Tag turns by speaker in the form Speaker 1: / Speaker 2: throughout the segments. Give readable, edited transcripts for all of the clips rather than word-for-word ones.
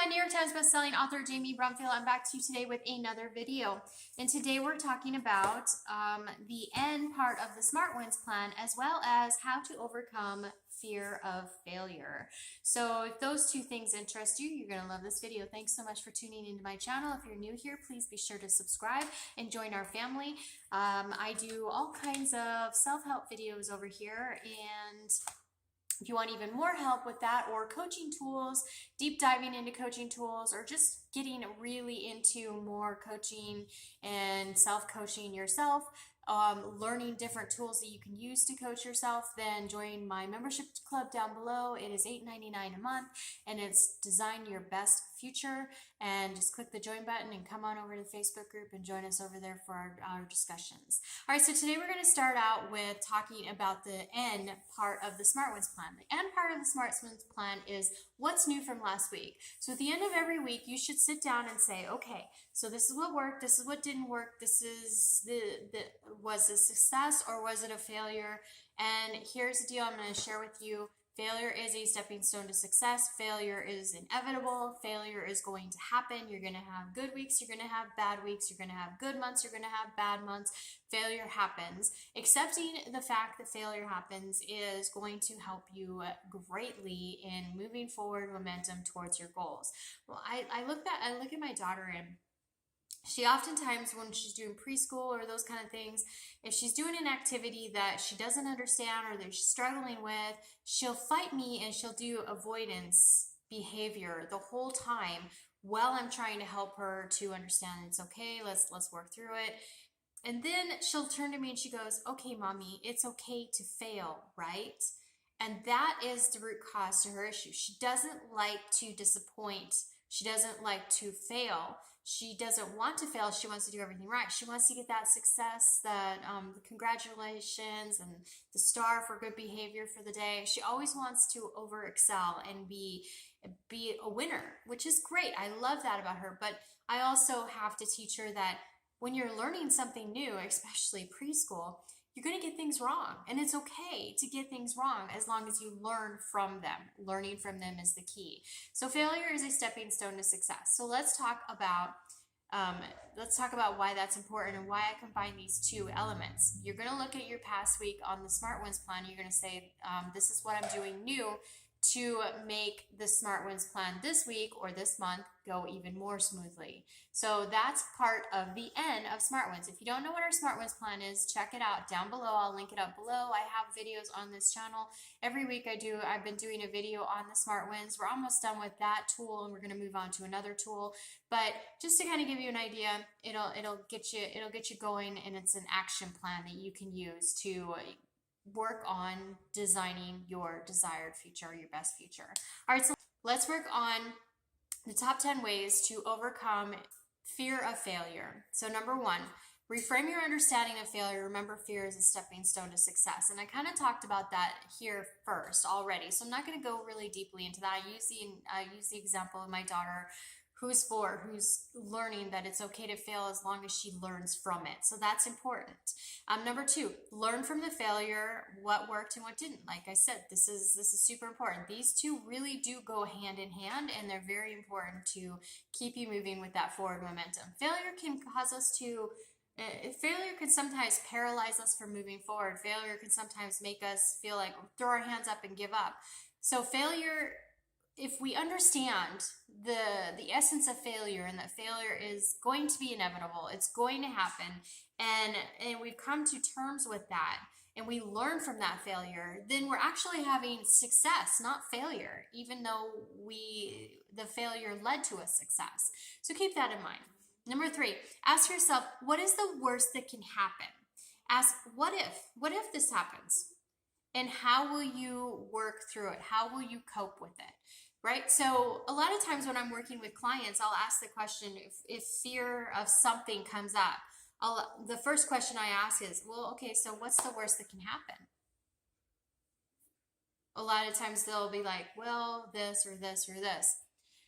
Speaker 1: everyone, New York Times bestselling author Jamie Brumfield. I'm back to you today with another video. And today we're talking about the end part of the Smart Wins plan, as well as how to overcome fear of failure. So if those two things interest you, you're going to love this video. Thanks so much for tuning into my channel. If you're new here, please be sure to subscribe and join our family. I do all kinds of self-help videos over here, and if you want even more help with that, or coaching tools, deep diving into coaching tools, or just getting really into more coaching and self-coaching yourself, learning different tools that you can use to coach yourself, then join my membership club down below. It is $8.99 a month, and it's Design Your Best Future. And just click the join button and come on over to the Facebook group and join us over there for our discussions. All right, so today we're going to start out with talking about the end part of the Smart Wins plan. The end part of the Smart Wins plan is what's new from last week. So at the end of every week, you should sit down and say, okay, so this is what worked, this is what didn't work, this is was it a success or was it a failure? And here's the deal I'm going to share with you. Failure is a stepping stone to success. Failure is inevitable. Failure is going to happen. You're going to have good weeks. You're going to have bad weeks. You're going to have good months. You're going to have bad months. Failure happens. Accepting the fact that failure happens is going to help you greatly in moving forward momentum towards your goals. Well, I look at my daughter, and she oftentimes, when she's doing preschool or those kind of things, if she's doing an activity that she doesn't understand or that she's struggling with, she'll fight me and she'll do avoidance behavior the whole time while I'm trying to help her to understand it's okay, let's work through it. And then she'll turn to me and she goes, okay, mommy, it's okay to fail, right? And that is the root cause to her issue. She doesn't like to disappoint. She doesn't like to fail. She doesn't want to fail. She wants to do everything right. She wants to get that success, that the congratulations and the star for good behavior for the day. She always wants to over excel and be a winner, which is great. I love that about her. But I also have to teach her that when you're learning something new, especially preschool, you're going to get things wrong. And it's okay to get things wrong as long as you learn from them. Learning from them is the key. So failure is a stepping stone to success. So let's talk about why that's important and why I combine these two elements. You're going to look at your past week on the Smart Wins plan. You're going to say, this is what I'm doing new to make the Smart Wins plan this week or this month go even more smoothly. So that's part of the end of Smart Wins. If you don't know what our Smart Wins plan is, check it out down below. I'll link it up below. I have videos on this channel. Every week I've been doing a video on the Smart Wins. We're almost done with that tool and we're going to move on to another tool. But just to kind of give you an idea, it'll get you going, and it's an action plan that you can use to work on designing your desired future, your best future. All right, so let's work on the top 10 ways to overcome fear of failure. So number one, reframe your understanding of failure. Remember, fear is a stepping stone to success. And I kind of talked about that here first already. So I'm not going to go really deeply into that. I use the example of my daughter who's learning that it's okay to fail as long as she learns from it. So that's important. Number two, learn from the failure, what worked and what didn't. Like I said, this is super important. These two really do go hand in hand, and they're very important to keep you moving with that forward momentum. Failure can sometimes paralyze us from moving forward. Failure can sometimes make us feel like throw our hands up and give up. So failure, if we understand the essence of failure, and that failure is going to be inevitable, it's going to happen, and we've come to terms with that, and we learn from that failure, then we're actually having success, not failure, even though the failure led to a success. So keep that in mind. Number three, ask yourself, what is the worst that can happen? Ask, what if this happens? And how will you work through it? How will you cope with it? Right? So a lot of times when I'm working with clients, I'll ask the question, if fear of something comes up, the first question I ask is, well, okay, so what's the worst that can happen? A lot of times they'll be like, well, this or this or this.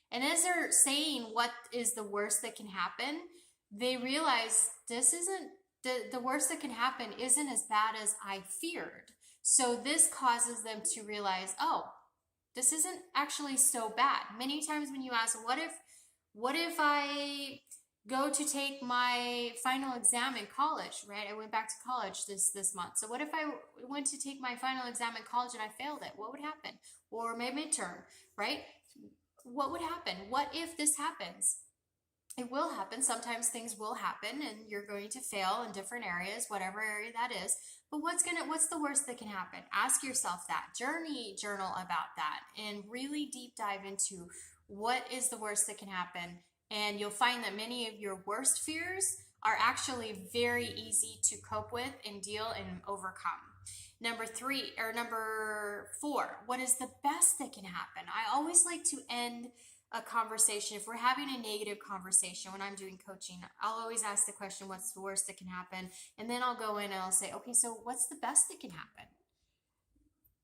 Speaker 1: And as they're saying what is the worst that can happen, they realize this isn't, the worst that can happen isn't as bad as I feared. So this causes them to realize, oh, This isn't actually so bad. Many times when you ask, what if I go to take my final exam in college, right? I went back to college this month. So what if I went to take my final exam in college and I failed it? What would happen? Or my midterm, right? What would happen? What if this happens? It will happen. Sometimes things will happen and you're going to fail in different areas, whatever area that is. But what's the worst that can happen? Ask yourself that. Journal about that and really deep dive into what is the worst that can happen. And you'll find that many of your worst fears are actually very easy to cope with and deal and overcome. Number 4, what is the best that can happen? I always like to end a conversation. If we're having a negative conversation when I'm doing coaching, I'll always ask the question, what's the worst that can happen? And then I'll go in and I'll say, okay, so what's the best that can happen?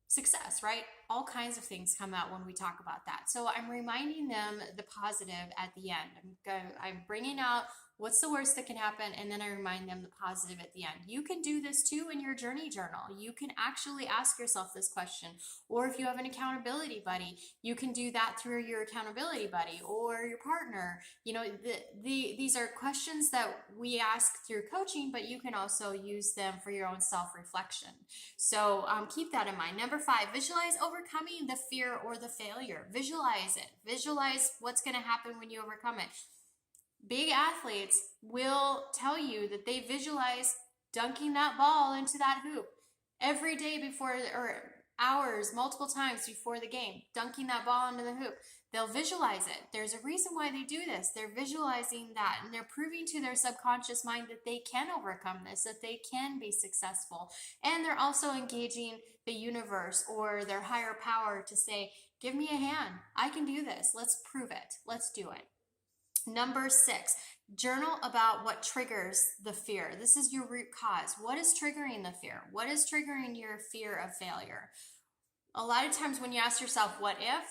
Speaker 1: Success, right? All kinds of things come out when we talk about that. So I'm reminding them the positive at the end. I'm bringing out what's the worst that can happen, and then I remind them the positive at the end. You can do this too in your journey journal. You can actually ask yourself this question, or if you have an accountability buddy, you can do that through your accountability buddy or your partner. You know, these are questions that we ask through coaching, but you can also use them for your own self-reflection. So keep that in mind. Number 5, visualize overcoming the fear or the failure. Visualize it. Visualize what's going to happen when you overcome it. Big athletes will tell you that they visualize dunking that ball into that hoop every day before, or hours, multiple times before the game, dunking that ball into the hoop. They'll visualize it. There's a reason why they do this. They're visualizing that, and they're proving to their subconscious mind that they can overcome this, that they can be successful. And they're also engaging the universe or their higher power to say, give me a hand. I can do this. Let's prove it. Let's do it. Number 6, journal about what triggers the fear. This is your root cause. What is triggering the fear? What is triggering your fear of failure? A lot of times when you ask yourself, what if,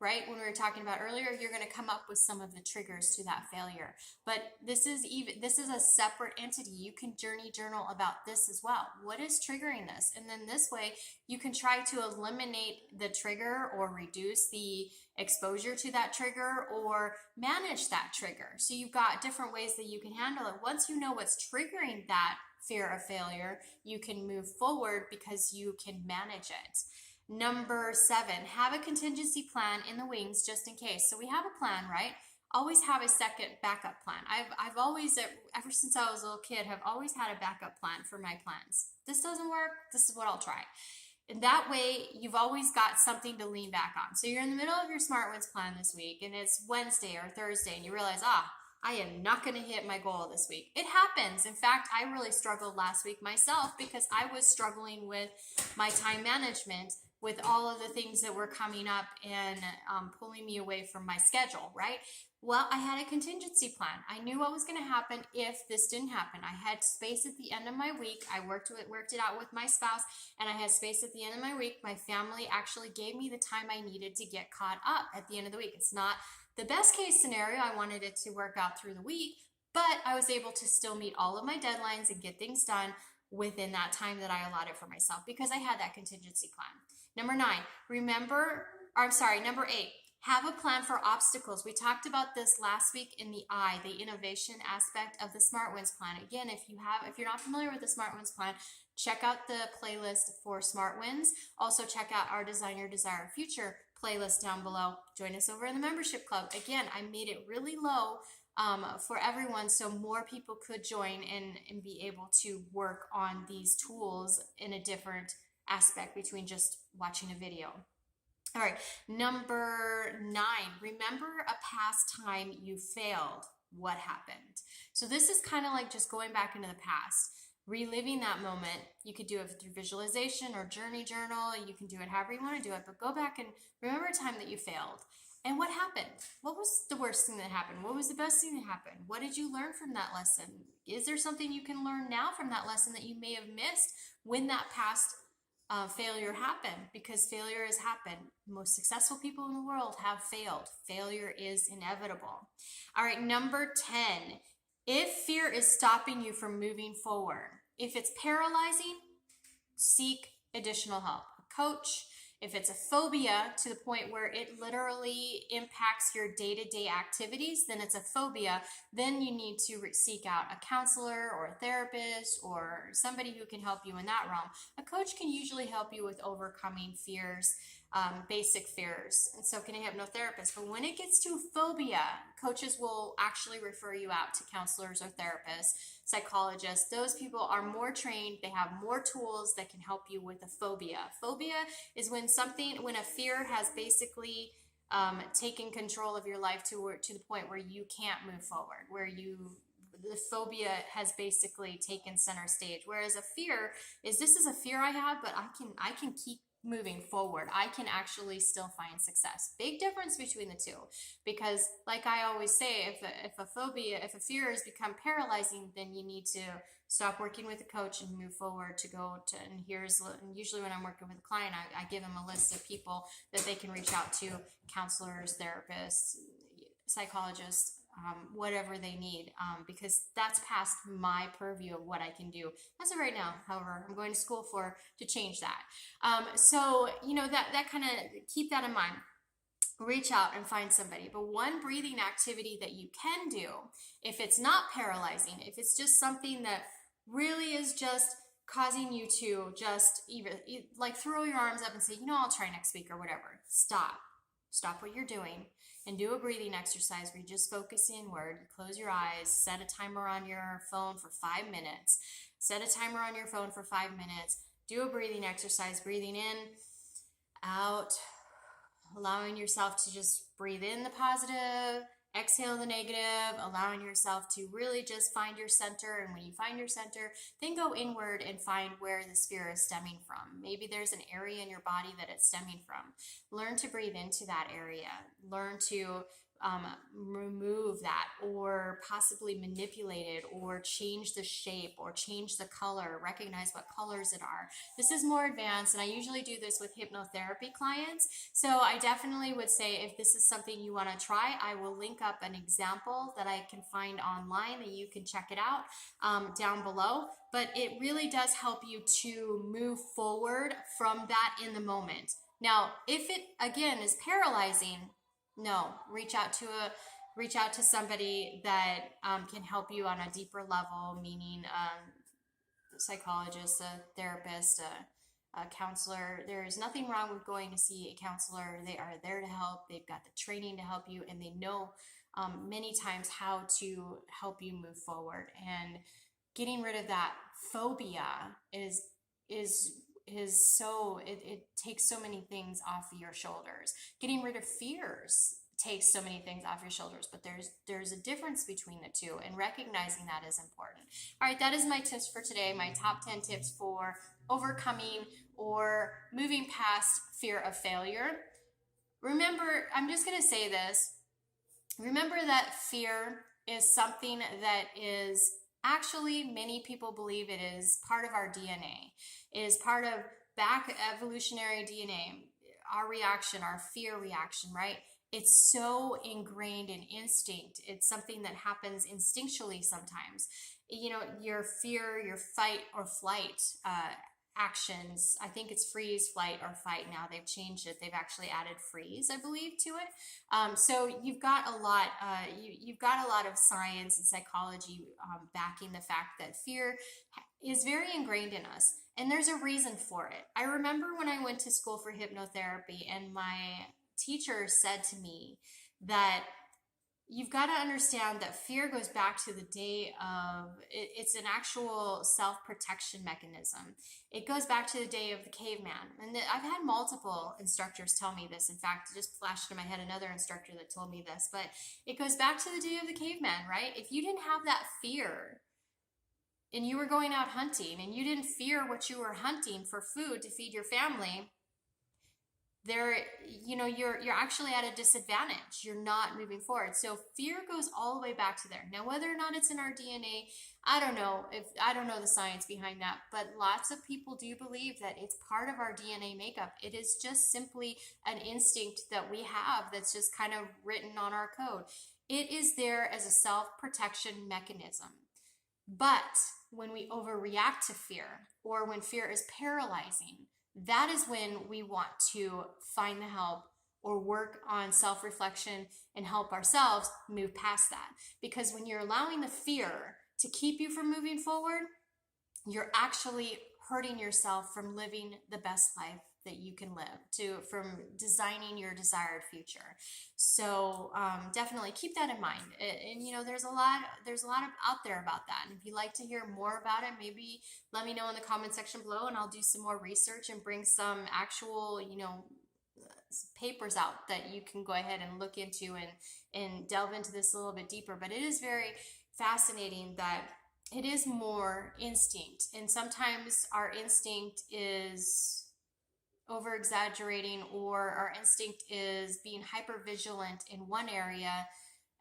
Speaker 1: right? When we were talking about earlier, you're going to come up with some of the triggers to that failure. But this is a separate entity. You can journal about this as well. What is triggering this? And then this way, you can try to eliminate the trigger or reduce the exposure to that trigger or manage that trigger. So you've got different ways that you can handle it. Once you know what's triggering that fear of failure, you can move forward because you can manage it. Number 7, have a contingency plan in the wings just in case. So we have a plan, right? Always have a second backup plan. I've always, ever since I was a little kid, have always had a backup plan for my plans. This doesn't work, this is what I'll try. And that way, you've always got something to lean back on. So you're in the middle of your Smart Wins plan this week, and it's Wednesday or Thursday, and you realize, I am not going to hit my goal this week. It happens. In fact, I really struggled last week myself because I was struggling with my time management, with all of the things that were coming up and pulling me away from my schedule, right? Well, I had a contingency plan. I knew what was going to happen if this didn't happen. I had space at the end of my week. I worked it out with my spouse, and I had space at the end of my week. My family actually gave me the time I needed to get caught up at the end of the week. It's not the best case scenario. I wanted it to work out through the week, but I was able to still meet all of my deadlines and get things done within that time that I allotted for myself because I had that contingency plan. Number 8, have a plan for obstacles. We talked about this last week in the innovation aspect of the Smart Wins plan. Again, if you're not familiar with the Smart Wins plan, check out the playlist for Smart Wins. Also check out our Design Your Desired Future playlist down below. Join us over in the membership club. Again, I made it really low for everyone so more people could join and be able to work on these tools in a different aspect between just watching a video. All right, number 9, remember a past time you failed. What happened? So this is kind of like just going back into the past, reliving that moment. You could do it through visualization or journal. You can do it however you want to do it, but go back and remember a time that you failed. And what happened? What was the worst thing that happened? What was the best thing that happened? What did you learn from that lesson? Is there something you can learn now from that lesson that you may have missed when that past failure happened? Because failure has happened. The most successful people in the world have failed. Failure is inevitable. All right, number 10. If fear is stopping you from moving forward, if it's paralyzing, seek additional help. A coach, If it's a phobia to the point where it literally impacts your day-to-day activities, then it's a phobia. Then you need to seek out a counselor or a therapist or somebody who can help you in that realm. A coach can usually help you with overcoming fears, basic fears, and so can a hypnotherapist. But when it gets to phobia, coaches will actually refer you out to counselors or therapists, psychologists. Those people are more trained, they have more tools that can help you with a phobia. Phobia is when a fear has basically taken control of your life to the point where you can't move forward, the phobia has basically taken center stage. Whereas a fear is, this is a fear I have, but I can keep moving forward. I can actually still find success. Big difference between the two, because like I always say, if a fear has become paralyzing, then you need to stop working with a coach and move forward and usually when I'm working with a client, I give them a list of people that they can reach out to, counselors, therapists, psychologists, whatever they need, because that's past my purview of what I can do as of right now. However, I'm going to school to change that. So that kind of, keep that in mind. Reach out and find somebody. But one breathing activity that you can do, if it's not paralyzing, if it's just something that really is just causing you to just even like throw your arms up and say, I'll try next week or whatever. Stop what you're doing and do a breathing exercise where you just focus inward. You close your eyes, set a timer on your phone for 5 minutes. Set a timer on your phone for 5 minutes. Do a breathing exercise, breathing in, out, allowing yourself to just breathe in the positive, exhale the negative, allowing yourself to really just find your center. And when you find your center, then go inward and find where this fear is stemming from. Maybe there's an area in your body that it's stemming from. Learn to breathe into that area. Learn to remove that, or possibly manipulate it, or change the shape, or change the color. Recognize what colors it are. This is more advanced, and I usually do this with hypnotherapy clients. So I definitely would say, if this is something you want to try, I will link up an example that I can find online and you can check it out down below. But it really does help you to move forward from that in the moment. Now, if it again is paralyzing, no, reach out to somebody that can help you on a deeper level, meaning a psychologist, a therapist, a counselor. There is nothing wrong with going to see a counselor. They are there to help. They've got the training to help you, and they know many times how to help you move forward. And getting rid of that phobia is so, it takes so many things off of your shoulders. Getting rid of fears takes so many things off your shoulders, but there's a difference between the two, and recognizing that is important. All right, that is my tips for today, my top 10 tips for overcoming or moving past fear of failure. Remember, I'm just going to say this, remember that fear is something that is actually, many people believe it is part of our DNA. It is part of back evolutionary DNA, our reaction, our fear reaction, right? It's so ingrained in instinct. It's something that happens instinctually sometimes. Your fear, your fight or flight actions, I think it's freeze, flight, or fight now. They've changed it. They've actually added freeze, I believe, to it. So you've got a lot. You've got a lot of science and psychology backing the fact that fear is very ingrained in us, and there's a reason for it. I remember when I went to school for hypnotherapy, and my teacher said to me that you've got to understand that fear goes back to the day of, it's an actual self-protection mechanism. It goes back to the day of the caveman. And I've had multiple instructors tell me this. In fact, it just flashed in my head another instructor that told me this. But it goes back to the day of the caveman, right? If you didn't have that fear, and you were going out hunting, and you didn't fear what you were hunting for food to feed your family, you're actually at a disadvantage. You're not moving forward. So fear goes all the way back to there. Now, whether or not it's in our DNA, I don't know the science behind that, but lots of people do believe that it's part of our DNA makeup. It is just simply an instinct that we have that's just kind of written on our code. It is there as a self-protection mechanism. But when we overreact to fear, or when fear is paralyzing, that is when we want to find the help or work on self-reflection and help ourselves move past that. Because when you're allowing the fear to keep you from moving forward, you're actually hurting yourself from living the best life that you can live, from designing your desired future. So definitely keep that in mind. And you know, there's a lot out there about that. And if you'd like to hear more about it, maybe let me know in the comment section below, and I'll do some more research and bring some actual, you know, papers out that you can go ahead and look into and delve into this a little bit deeper. But it is very fascinating that it is more instinct, and sometimes our instinct is over exaggerating, or our instinct is being hyper vigilant in one area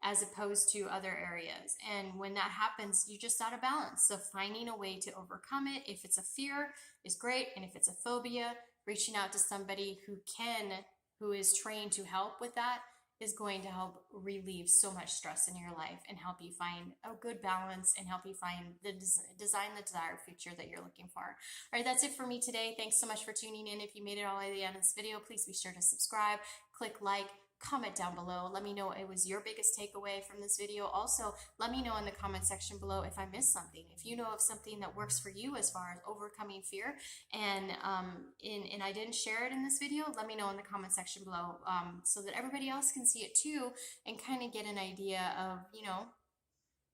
Speaker 1: as opposed to other areas. And when that happens, you're just out of balance. So finding a way to overcome it, if it's a fear, is great. And if it's a phobia, reaching out to somebody who is trained to help with that is going to help relieve so much stress in your life and help you find a good balance and help you find design the desired future that you're looking for. All right, that's it for me today. Thanks so much for tuning in. If you made it all the way to the end of this video, please be sure to subscribe, click like, comment down below. Let me know what was your biggest takeaway from this video. Also, let me know in the comment section below if I missed something. If you know of something that works for you as far as overcoming fear, and I didn't share it in this video, let me know in the comment section below, so that everybody else can see it too and kind of get an idea of, you know,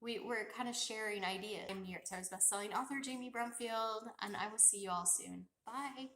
Speaker 1: we're kind of sharing ideas. I'm New York Times bestselling author Jamie Brumfield, and I will see you all soon. Bye.